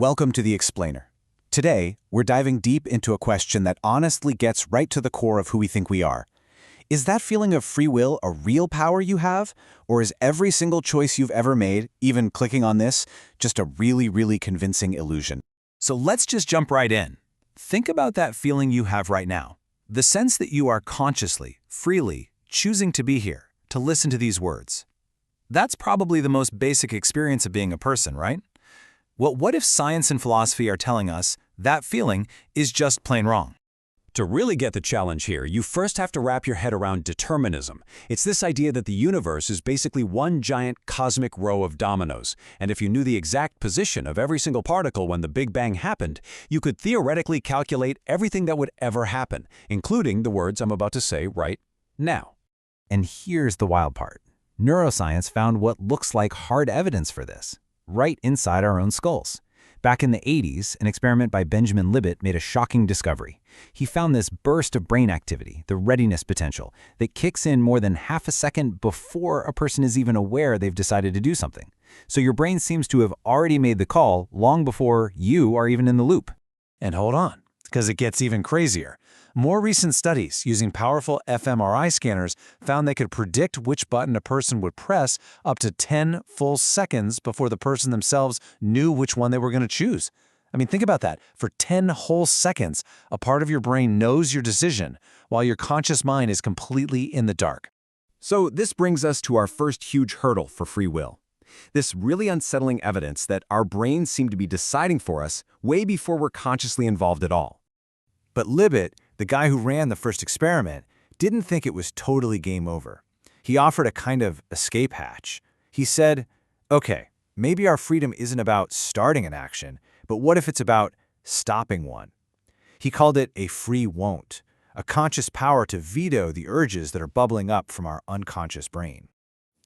Welcome to The Explainer. Today, we're diving deep into a question that honestly gets right to the core of who we think we are. Is that feeling of free will a real power you have? Or is every single choice you've ever made, even clicking on this, just a really convincing illusion? So let's just jump right in. Think about that feeling you have right now. The sense that you are consciously, freely, choosing to be here, to listen to these words. That's probably the most basic experience of being a person, right? Well, what if science and philosophy are telling us that feeling is just plain wrong? To really get the challenge here, you first have to wrap your head around determinism. It's this idea that the universe is basically one giant cosmic row of dominoes, and if you knew the exact position of every single particle when the Big Bang happened, you could theoretically calculate everything that would ever happen, including the words I'm about to say right now. And here's the wild part. Neuroscience found what looks like hard evidence for this, right inside our own skulls. Back in the 80s, an experiment by Benjamin Libet made a shocking discovery. He found this burst of brain activity, the readiness potential, that kicks in more than half a second before a person is even aware they've decided to do something. So your brain seems to have already made the call long before you are even in the loop. And hold on, because it gets even crazier. More recent studies using powerful fMRI scanners found they could predict which button a person would press up to 10 full seconds before the person themselves knew which one they were going to choose. I mean, think about that. For 10 whole seconds, a part of your brain knows your decision, while your conscious mind is completely in the dark. So this brings us to our first huge hurdle for free will. This really unsettling evidence that our brains seem to be deciding for us way before we're consciously involved at all. But Libet, the guy who ran the first experiment, didn't think it was totally game over. He offered a kind of escape hatch. He said, okay, maybe our freedom isn't about starting an action, but what if it's about stopping one? He called it a free won't, a conscious power to veto the urges that are bubbling up from our unconscious brain.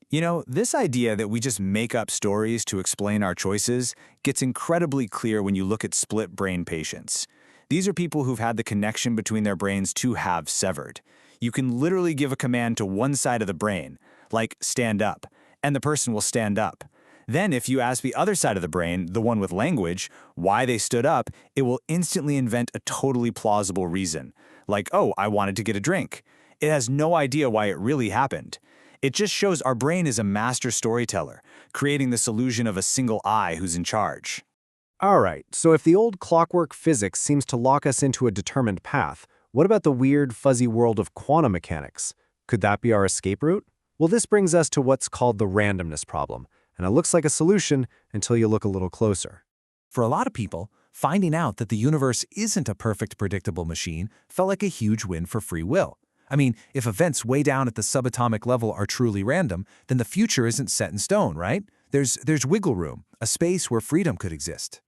You know, this idea that we just make up stories to explain our choices gets incredibly clear when you look at split-brain patients. These are people who've had the connection between their brains two halves severed. You can literally give a command to one side of the brain, like stand up, and the person will stand up. Then if you ask the other side of the brain, the one with language, why they stood up, it will instantly invent a totally plausible reason. Like, oh, I wanted to get a drink. It has no idea why it really happened. It just shows our brain is a master storyteller, creating this illusion of a single I who's in charge. All right, so if the old clockwork physics seems to lock us into a determined path, what about the weird, fuzzy world of quantum mechanics? Could that be our escape route? Well, this brings us to what's called the randomness problem, and it looks like a solution until you look a little closer. For a lot of people, finding out that the universe isn't a perfect predictable machine felt like a huge win for free will. I mean, if events way down at the subatomic level are truly random, then the future isn't set in stone, right? There's wiggle room, a space where freedom could exist.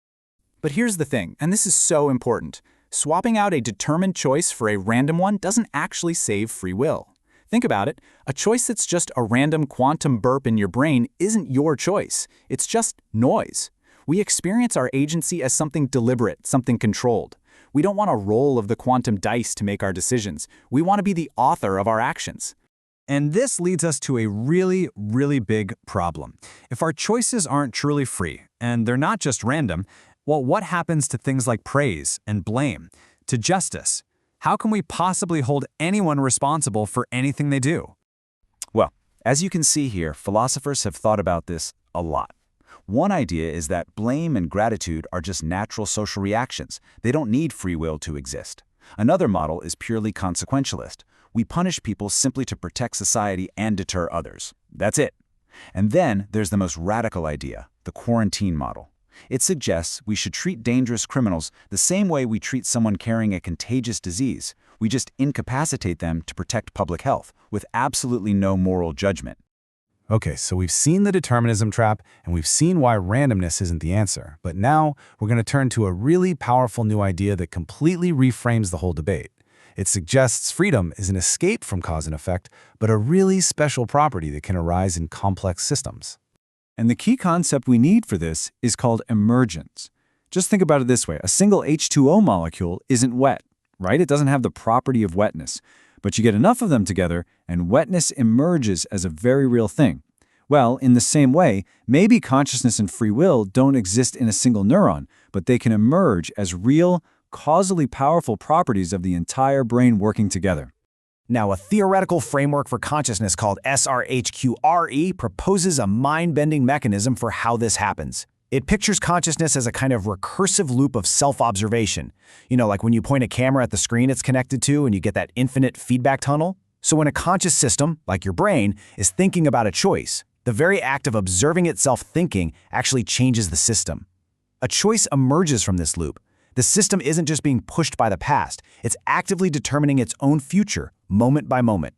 But here's the thing, and this is so important. Swapping out a determined choice for a random one doesn't actually save free will. Think about it. A choice that's just a random quantum burp in your brain isn't your choice. It's just noise. We experience our agency as something deliberate, something controlled. We don't want a roll of the quantum dice to make our decisions. We want to be the author of our actions. And this leads us to a really big problem. If our choices aren't truly free, and they're not just random, well, what happens to things like praise and blame, to justice? How can we possibly hold anyone responsible for anything they do? Well, as you can see here, philosophers have thought about this a lot. One idea is that blame and gratitude are just natural social reactions. They don't need free will to exist. Another model is purely consequentialist. We punish people simply to protect society and deter others. That's it. And then there's the most radical idea, the quarantine model. It suggests we should treat dangerous criminals the same way we treat someone carrying a contagious disease. We just incapacitate them to protect public health, with absolutely no moral judgment. Okay, so we've seen the determinism trap, and we've seen why randomness isn't the answer. But now we're going to turn to a really powerful new idea that completely reframes the whole debate. It suggests freedom is an escape from cause and effect, but a really special property that can arise in complex systems. And the key concept we need for this is called emergence. Just think about it this way. A single H2O molecule isn't wet, right? It doesn't have the property of wetness. But you get enough of them together, and wetness emerges as a very real thing. Well, in the same way, maybe consciousness and free will don't exist in a single neuron, but they can emerge as real, causally powerful properties of the entire brain working together. Now, a theoretical framework for consciousness called SRH-HQRE proposes a mind-bending mechanism for how this happens. It pictures consciousness as a kind of recursive loop of self-observation. You know, like when you point a camera at the screen it's connected to and you get that infinite feedback tunnel. So when a conscious system, like your brain, is thinking about a choice, the very act of observing itself thinking actually changes the system. A choice emerges from this loop. The system isn't just being pushed by the past, it's actively determining its own future, moment by moment.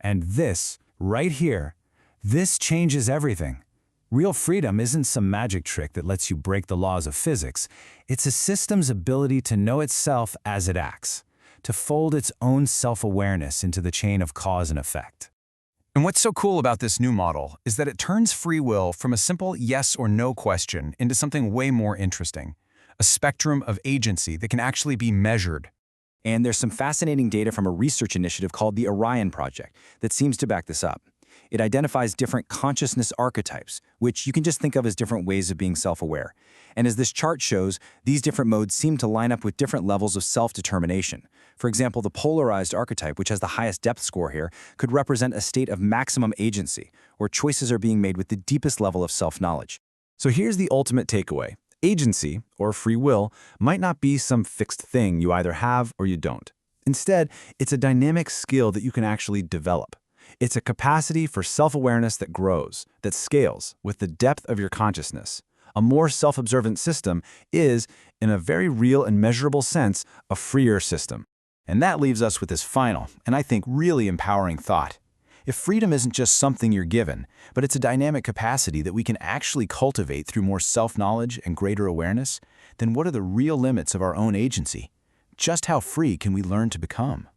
And this, right here, this changes everything. Real freedom isn't some magic trick that lets you break the laws of physics. It's a system's ability to know itself as it acts, to fold its own self-awareness into the chain of cause and effect. And what's so cool about this new model is that it turns free will from a simple yes or no question into something way more interesting, a spectrum of agency that can actually be measured. And there's some fascinating data from a research initiative called the Orion Project that seems to back this up. It identifies different consciousness archetypes, which you can just think of as different ways of being self-aware. And as this chart shows, these different modes seem to line up with different levels of self-determination. For example, the polarized archetype, which has the highest depth score here, could represent a state of maximum agency, where choices are being made with the deepest level of self-knowledge. So here's the ultimate takeaway. Agency, or free will, might not be some fixed thing you either have or you don't. Instead, it's a dynamic skill that you can actually develop. It's a capacity for self-awareness that grows, that scales with the depth of your consciousness. A more self-observant system is, in a very real and measurable sense, a freer system. And that leaves us with this final, and I think really empowering thought. If freedom isn't just something you're given, but it's a dynamic capacity that we can actually cultivate through more self-knowledge and greater awareness, then what are the real limits of our own agency? Just how free can we learn to become?